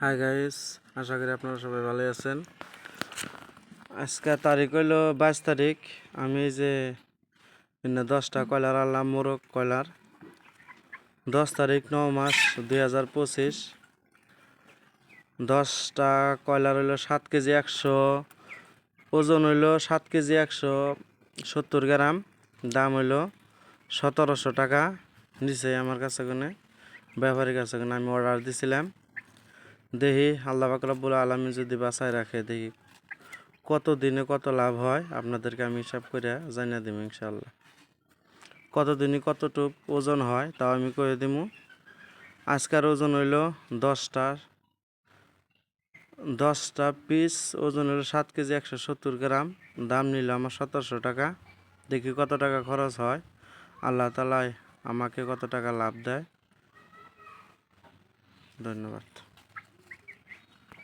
Hi guys, আশা করি আপনারা সবাই ভালো আছেন। আজকে তারিখ হইল 22 তারিখ। আমি যে 10টা কয়লার আনলাম, মোরগ কয়লার। 10 তারিখ 9 মাস 2025। 10টা কয়লার হইল 7 কেজি 100, ওজন হইল 7 কেজি 170 গ্রাম। দাম হইল 1700 টাকা। নিচে আমার কাছে কোনে ব্যাপারীর কাছে কোনে আমি অর্ডার দিছিলাম। দেখি আল্লাহ পাক রব্বুল আলামিন যদি বাঁচায় রাখে, দেখি কত দিনে কত লাভ হয় আপনাদেরকে আমি হিসাব করে জানিয়ে দেবো ইনশাল্লাহ। কত দিনে কতটুক ওজন হয় তাও আমি করে দিব। আজকের ওজন হইল 10টা পিস, ওজন হইল 7 কেজি 170 গ্রাম। দাম নিল আমার 1700 টাকা। দেখি কত টাকা খরচ হয়, আল্লাহ তাআলা আমাকে কত টাকা লাভ দেয়। ধন্যবাদ।